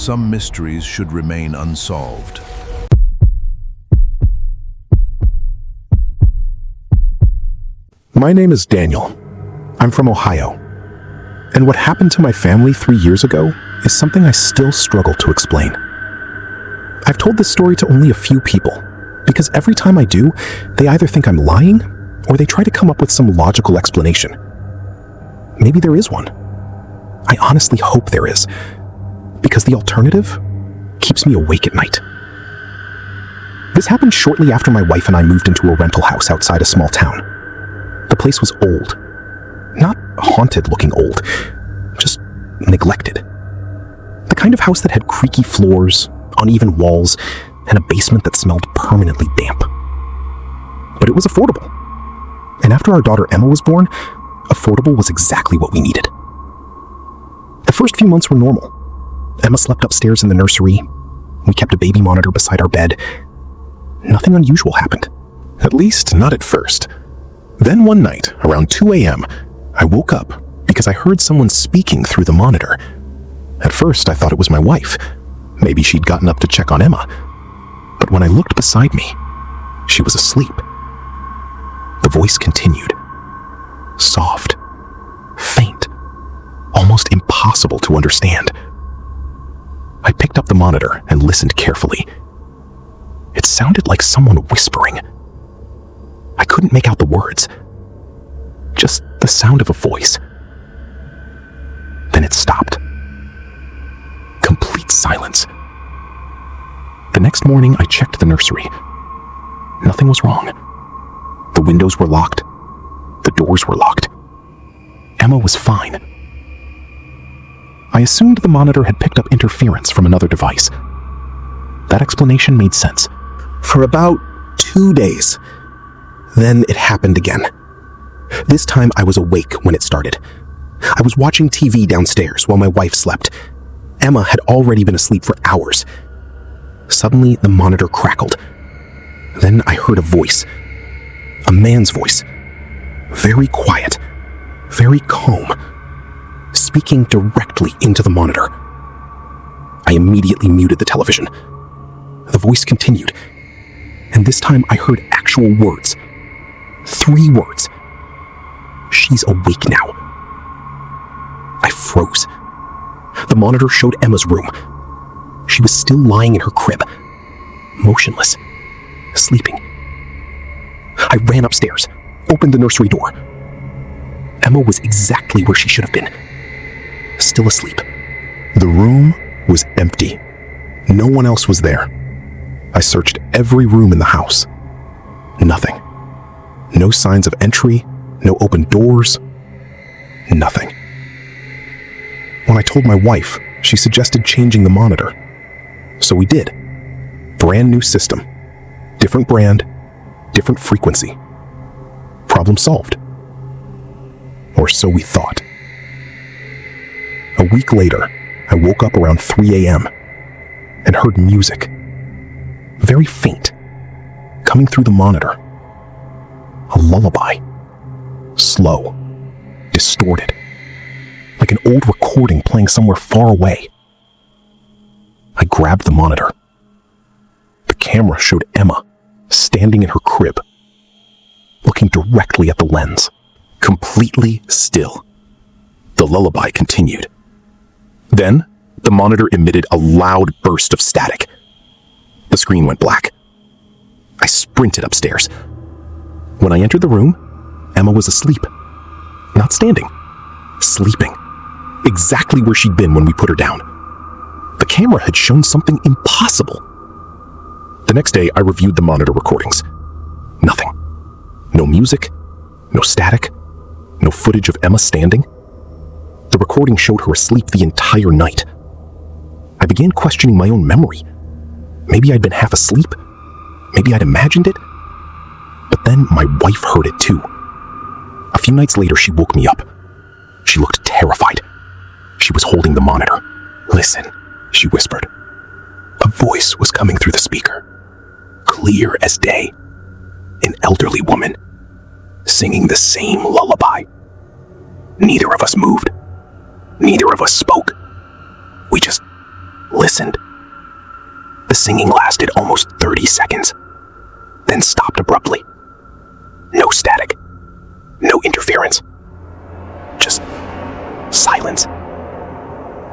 some mysteries should remain unsolved. My name is Daniel. I'm from Ohio. And what happened to my family 3 years ago is something I still struggle to explain. I've told this story to only a few people, because every time I do, they either think I'm lying or they try to come up with some logical explanation. Maybe there is one. I honestly hope there is, because the alternative keeps me awake at night. This happened shortly after my wife and I moved into a rental house outside a small town. The place was old. Not haunted-looking old, just neglected. The kind of house that had creaky floors, uneven walls, and a basement that smelled permanently damp. But it was affordable. And after our daughter Emma was born, affordable was exactly what we needed. The first few months were normal. Emma slept upstairs in the nursery. We kept a baby monitor beside our bed. Nothing unusual happened. At least, not at first. Then one night, around 2 a.m., I woke up because I heard someone speaking through the monitor. At first, I thought it was my wife. Maybe she'd gotten up to check on Emma. But when I looked beside me, she was asleep. The voice continued. Soft, faint, almost impossible to understand. I picked up the monitor and listened carefully. It sounded like someone whispering. I couldn't make out the words, just the sound of a voice. Then it stopped. Complete silence. The next morning, I checked the nursery. Nothing was wrong. The windows were locked. The doors were locked. Emma was fine. I assumed the monitor had picked up interference from another device. That explanation made sense. For about 2 days, then it happened again. This time I was awake when it started. I was watching TV downstairs while my wife slept. Emma had already been asleep for hours. Suddenly, the monitor crackled. Then I heard a voice. A man's voice. Very quiet. Very calm. Speaking directly into the monitor. I immediately muted the television. The voice continued. And this time I heard actual words. 3 words. She's awake now. I froze. The monitor showed Emma's room. She was still lying in her crib, motionless, sleeping. I ran upstairs, opened the nursery door. Emma was exactly where she should have been, still asleep. The room was empty. No one else was there. I searched every room in the house. Nothing. No signs of entry, no open doors, nothing. When I told my wife, she suggested changing the monitor. So we did. Brand new system. Different brand, different frequency. Problem solved. Or so we thought. A week later, I woke up around 3 a.m. and heard music. Very faint, coming through the monitor. A lullaby. Slow, distorted, like an old recording playing somewhere far away. I grabbed the monitor. The camera showed Emma standing in her crib, looking directly at the lens, completely still. The lullaby continued. Then, the monitor emitted a loud burst of static. The screen went black. I sprinted upstairs. When I entered the room, Emma was asleep. Not standing. Sleeping. Exactly where she'd been when we put her down. The camera had shown something impossible. The next day, I reviewed the monitor recordings. Nothing. No music, no static, no footage of Emma standing. The recording showed her asleep the entire night. I began questioning my own memory. Maybe I'd been half asleep. Maybe I'd imagined it. But then my wife heard it too. A few nights later, she woke me up. She looked terrified. She was holding the monitor. "Listen," she whispered. A voice was coming through the speaker, clear as day. An elderly woman, singing the same lullaby. Neither of us moved. Neither of us spoke. We just listened. The singing lasted almost 30 seconds, then stopped abruptly. No static, no interference, just silence.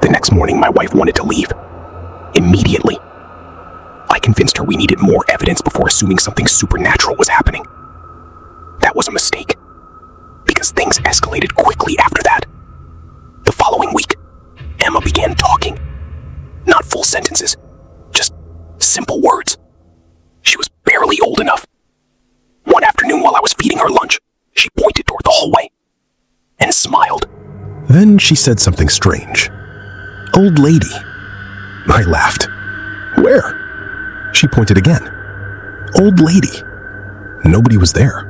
The next morning, my wife wanted to leave. Immediately. I convinced her we needed more evidence before assuming something supernatural was happening. That was a mistake, because things escalated quickly after that. The following week, Emma began talking. Not full sentences, just simple words. She was barely old enough. One afternoon while I was feeding her lunch, she pointed toward the hallway and smiled. Then she said something strange. "Old lady." I laughed. "Where?" She pointed again. "Old lady." Nobody was there.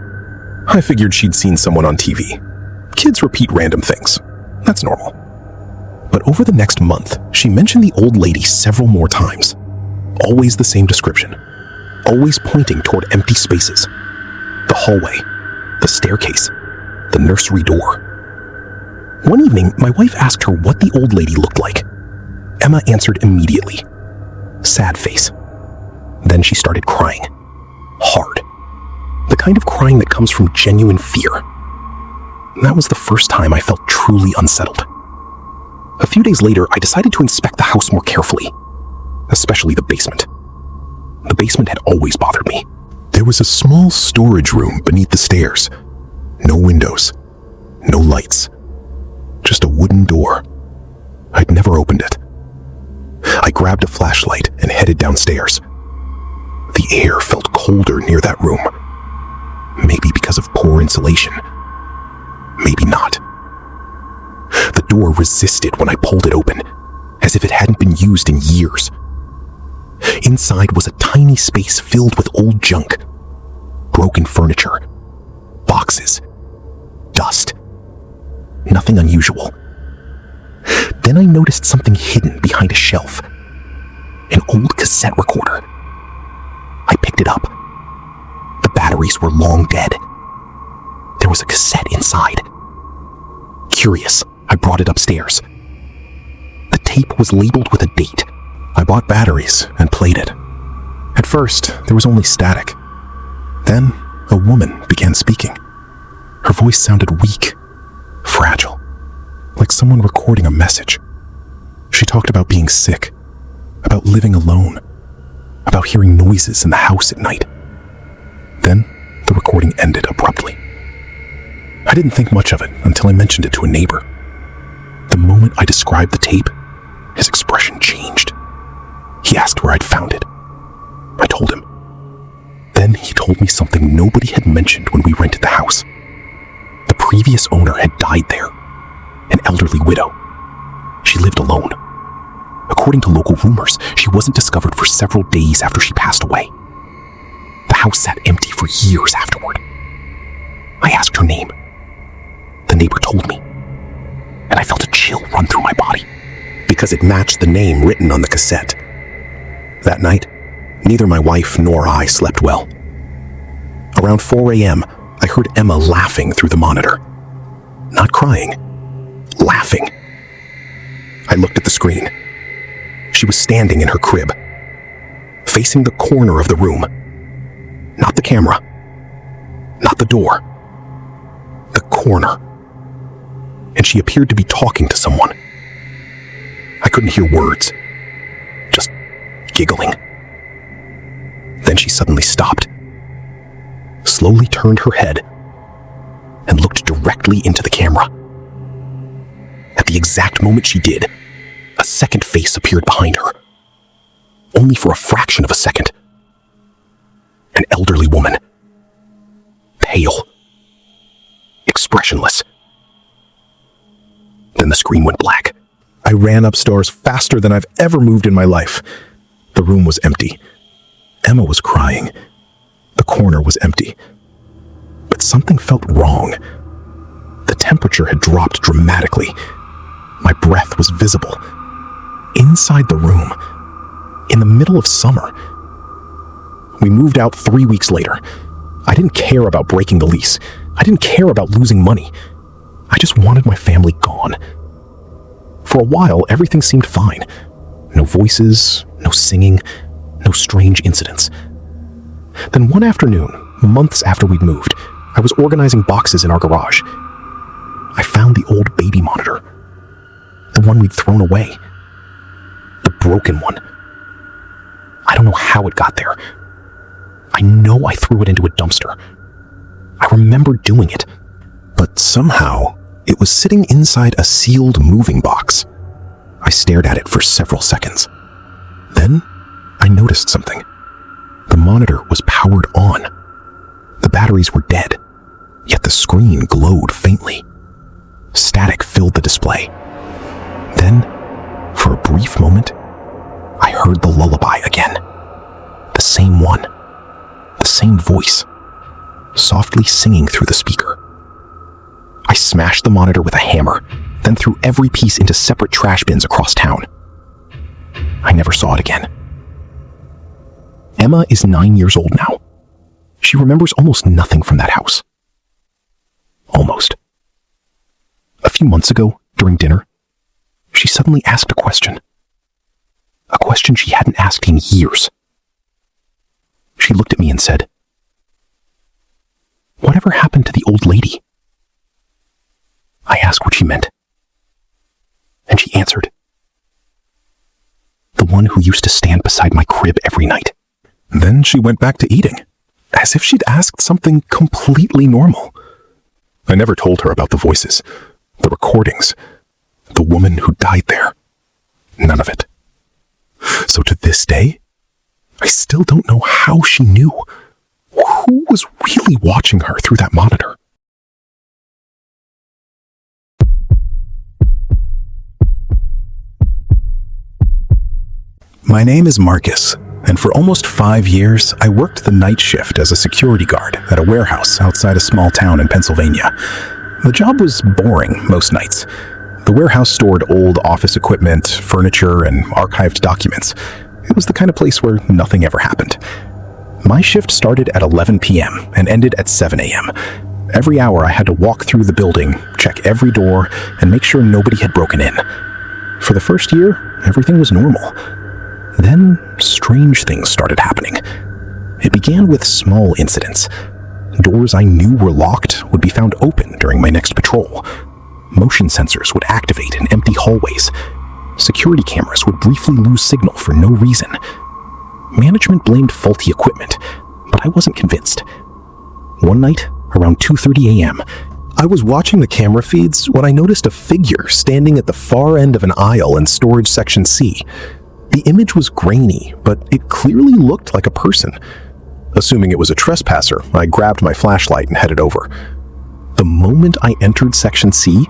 I figured she'd seen someone on TV. Kids repeat random things. That's normal. But over the next month, she mentioned the old lady several more times. Always the same description. Always pointing toward empty spaces. The hallway, the staircase, the nursery door. One evening, my wife asked her what the old lady looked like. Emma answered immediately. Sad face. Then she started crying. Hard. The kind of crying that comes from genuine fear. That was the first time I felt truly unsettled. A few days later, I decided to inspect the house more carefully, especially the basement. The basement had always bothered me. There was a small storage room beneath the stairs. No windows, no lights, just a wooden door. I'd never opened it. I grabbed a flashlight and headed downstairs. The air felt colder near that room. Maybe because of poor insulation. Maybe not. The door resisted when I pulled it open, as if it hadn't been used in years. Inside was a tiny space filled with old junk. Broken furniture. Boxes. Dust. Nothing unusual. Then I noticed something hidden behind a shelf. An old cassette recorder. I picked it up. The batteries were long dead. There was a cassette inside. Curious, I brought it upstairs. The tape was labeled with a date. I bought batteries and played it. At first, there was only static. Then, a woman began speaking. Her voice sounded weak, fragile, like someone recording a message. She talked about being sick, about living alone, about hearing noises in the house at night. Then, the recording ended abruptly. I didn't think much of it until I mentioned it to a neighbor. The moment I described the tape, his expression changed. He asked where I'd found it. I told him. Then he told me something nobody had mentioned when we rented the house. The previous owner had died there, an elderly widow. She lived alone. According to local rumors, she wasn't discovered for several days after she passed away. The house sat empty for years afterward. I asked her name. The neighbor told me, and I felt a chill run through my body because it matched the name written on the cassette. That night, neither my wife nor I slept well. Around 4 a.m., I heard Emma laughing through the monitor. Not crying, laughing. I looked at the screen. She was standing in her crib, facing the corner of the room. Not the camera, not the door, the corner. And she appeared to be talking to someone. I couldn't hear words, just giggling. Then she suddenly stopped, slowly turned her head, and looked directly into the camera. At the exact moment she did, a second face appeared behind her. Only for a fraction of a second. An elderly woman. Pale. Expressionless. Then the screen went black. I ran upstairs faster than I've ever moved in my life. The room was empty. Emma was crying. The corner was empty. But something felt wrong. The temperature had dropped dramatically. My breath was visible. Inside the room. In the middle of summer. We moved out 3 weeks later. I didn't care about breaking the lease. I didn't care about losing money. I just wanted my family gone. For a while, everything seemed fine. No voices, no singing, no strange incidents. Then one afternoon, months after we'd moved, I was organizing boxes in our garage. I found the old baby monitor. The one we'd thrown away. The broken one. I don't know how it got there. I know I threw it into a dumpster. I remember doing it. But somehow, it was sitting inside a sealed moving box. I stared at it for several seconds. Then, I noticed something. The monitor was powered on. The batteries were dead, yet the screen glowed faintly. Static filled the display. Then, for a brief moment, I heard the lullaby again. The same one. The same voice. Softly singing through the speaker. I smashed the monitor with a hammer, then threw every piece into separate trash bins across town. I never saw it again. Emma is 9 years old now. She remembers almost nothing from that house. Almost. A few months ago, during dinner, she suddenly asked a question. A question she hadn't asked in years. She looked at me and said, "Whatever happened to the old lady?" I asked what she meant. And she answered, "The one who used to stand beside my crib every night." Then she went back to eating, as if she'd asked something completely normal. I never told her about the voices, the recordings, the woman who died there. None of it. So to this day, I still don't know how she knew. Who was really watching her through that monitor? My name is Marcus, and for almost 5 years, I worked the night shift as a security guard at a warehouse outside a small town in Pennsylvania. The job was boring most nights. The warehouse stored old office equipment, furniture, and archived documents. It was the kind of place where nothing ever happened. My shift started at 11 p.m. and ended at 7 a.m. Every hour I had to walk through the building, check every door, and make sure nobody had broken in. For the first year, everything was normal. Then, strange things started happening. It began with small incidents. Doors I knew were locked would be found open during my next patrol. Motion sensors would activate in empty hallways. Security cameras would briefly lose signal for no reason. Management blamed faulty equipment, but I wasn't convinced. One night, around 2:30 a.m., I was watching the camera feeds when I noticed a figure standing at the far end of an aisle in storage section C. The image was grainy, but it clearly looked like a person. Assuming it was a trespasser, I grabbed my flashlight and headed over. The moment I entered section C,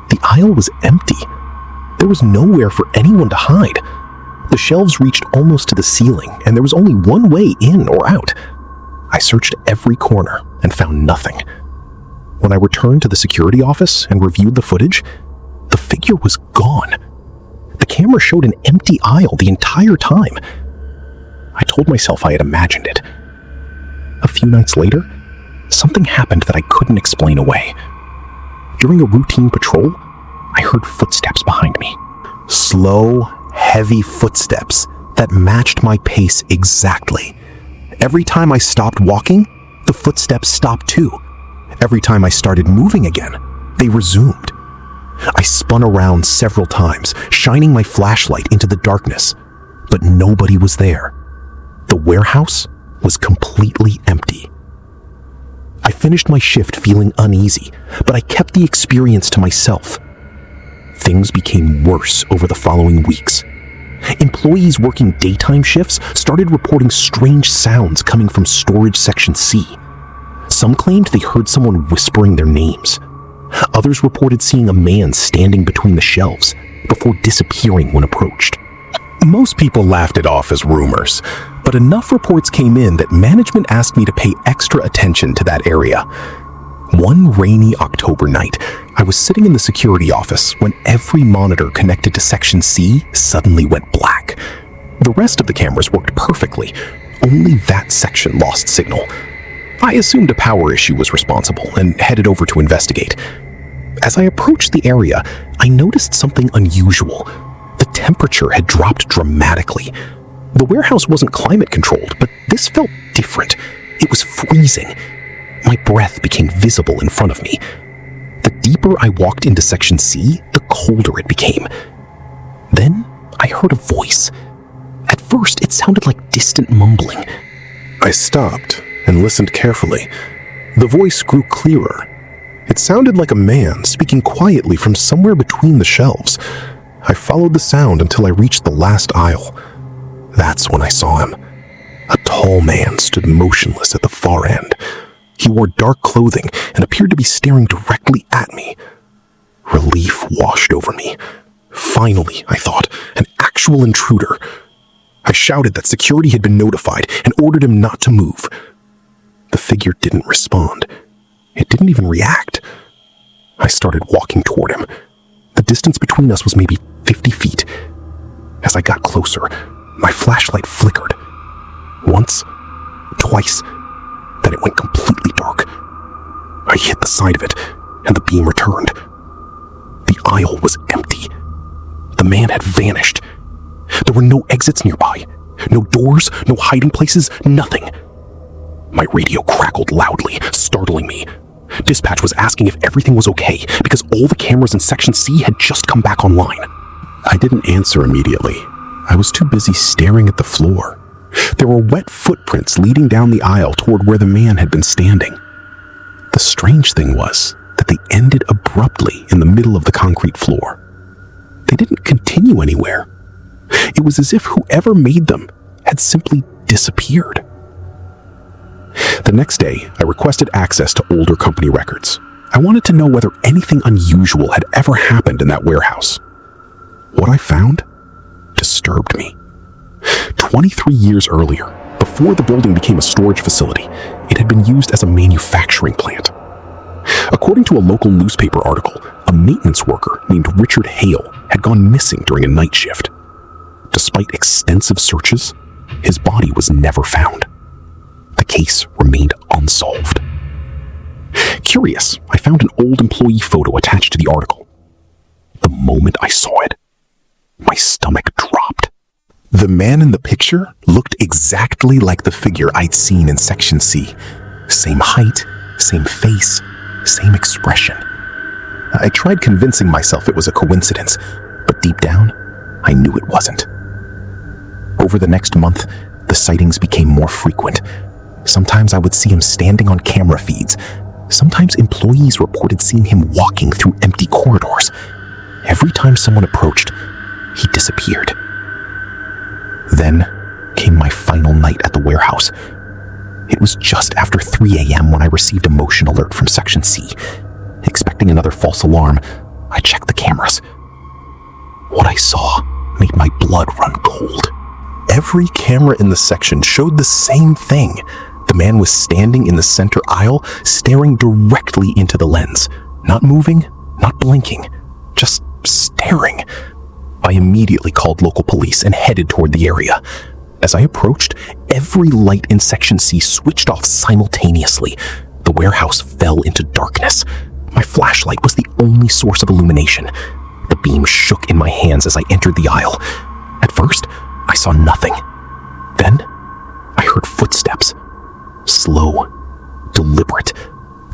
the aisle was empty. There was nowhere for anyone to hide. The shelves reached almost to the ceiling, and there was only one way in or out. I searched every corner and found nothing. When I returned to the security office and reviewed the footage, the figure was gone. The camera showed an empty aisle the entire time. I told myself I had imagined it. A few nights later, something happened that I couldn't explain away. During a routine patrol, I heard footsteps behind me. Slow, heavy footsteps that matched my pace exactly. Every time I stopped walking, the footsteps stopped too. Every time I started moving again, they resumed. I spun around several times, shining my flashlight into the darkness, but nobody was there. The warehouse was completely empty. I finished my shift feeling uneasy, but I kept the experience to myself. Things became worse over the following weeks. Employees working daytime shifts started reporting strange sounds coming from storage section C. Some claimed they heard someone whispering their names. Others reported seeing a man standing between the shelves before disappearing when approached. Most people laughed it off as rumors, but enough reports came in that management asked me to pay extra attention to that area. One rainy October night, I was sitting in the security office when every monitor connected to Section C suddenly went black. The rest of the cameras worked perfectly, only that section lost signal. I assumed a power issue was responsible and headed over to investigate. As I approached the area, I noticed something unusual. The temperature had dropped dramatically. The warehouse wasn't climate controlled, but this felt different. It was freezing. My breath became visible in front of me. The deeper I walked into Section C, the colder it became. Then I heard a voice. At first, it sounded like distant mumbling. I stopped and listened carefully. The voice grew clearer. It sounded like a man speaking quietly from somewhere between the shelves. I followed the sound until I reached the last aisle. That's when I saw him. A tall man stood motionless at the far end. He wore dark clothing and appeared to be staring directly at me. Relief washed over me. Finally, I thought, an actual intruder. I shouted that security had been notified and ordered him not to move. The figure didn't respond. It didn't even react. I started walking toward him. The distance between us was maybe 50 feet. As I got closer, my flashlight flickered. Once, twice, then it went completely dark. I hit the side of it, and the beam returned. The aisle was empty. The man had vanished. There were no exits nearby, no doors, no hiding places, nothing. My radio crackled loudly, startling me. Dispatch was asking if everything was okay because all the cameras in Section C had just come back online. I didn't answer immediately. I was too busy staring at the floor. There were wet footprints leading down the aisle toward where the man had been standing. The strange thing was that they ended abruptly in the middle of the concrete floor. They didn't continue anywhere. It was as if whoever made them had simply disappeared. The next day, I requested access to older company records. I wanted to know whether anything unusual had ever happened in that warehouse. What I found disturbed me. 23 years earlier, before the building became a storage facility, it had been used as a manufacturing plant. According to a local newspaper article, a maintenance worker named Richard Hale had gone missing during a night shift. Despite extensive searches, his body was never found. The case remained unsolved. Curious, I found an old employee photo attached to the article. The moment I saw it, my stomach dropped. The man in the picture looked exactly like the figure I'd seen in Section C. Same height, same face, same expression. I tried convincing myself it was a coincidence, but deep down, I knew it wasn't. Over the next month, the sightings became more frequent. Sometimes I would see him standing on camera feeds. Sometimes employees reported seeing him walking through empty corridors. Every time someone approached, he disappeared. Then came my final night at the warehouse. It was just after 3 a.m. when I received a motion alert from Section C. Expecting another false alarm, I checked the cameras. What I saw made my blood run cold. Every camera in the section showed the same thing. The man was standing in the center aisle, staring directly into the lens. Not moving, not blinking, just staring. I immediately called local police and headed toward the area. As I approached, every light in Section C switched off simultaneously. The warehouse fell into darkness. My flashlight was the only source of illumination. The beam shook in my hands as I entered the aisle. At first, I saw nothing. Then, I heard footsteps. Slow, deliberate,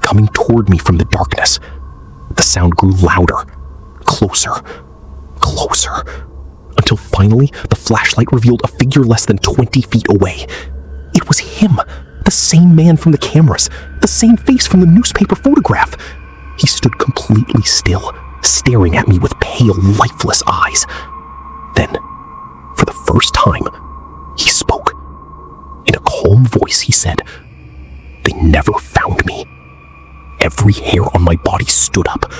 coming toward me from the darkness. The sound grew louder, closer, closer, until finally the flashlight revealed a figure less than 20 feet away. It was him, the same man from the cameras, the same face from the newspaper photograph. He stood completely still, staring at me with pale, lifeless eyes. Then, for the first time, he spoke. In a calm voice, he said, "They never found me." Every hair on my body stood up.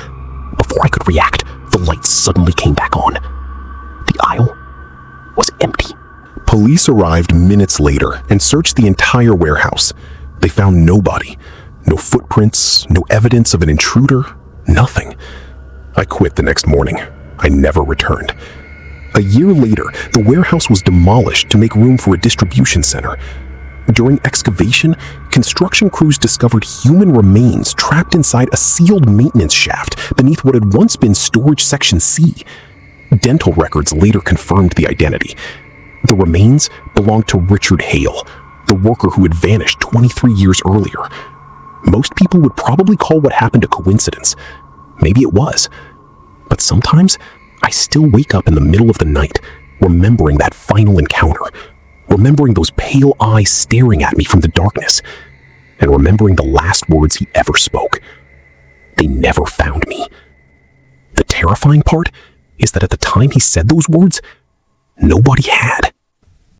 Before I could react, the lights suddenly came back on. The aisle was empty. Police arrived minutes later and searched the entire warehouse. They found nobody. No footprints, no evidence of an intruder, nothing. I quit the next morning. I never returned. A year later, the warehouse was demolished to make room for a distribution center. During excavation, construction crews discovered human remains trapped inside a sealed maintenance shaft beneath what had once been Storage Section C. Dental records later confirmed the identity. The remains belonged to Richard Hale, the worker who had vanished 23 years earlier. Most people would probably call what happened a coincidence. Maybe it was. But sometimes, I still wake up in the middle of the night, remembering that final encounter, remembering those pale eyes staring at me from the darkness, and remembering the last words he ever spoke. They never found me. The terrifying part is that at the time he said those words, nobody had.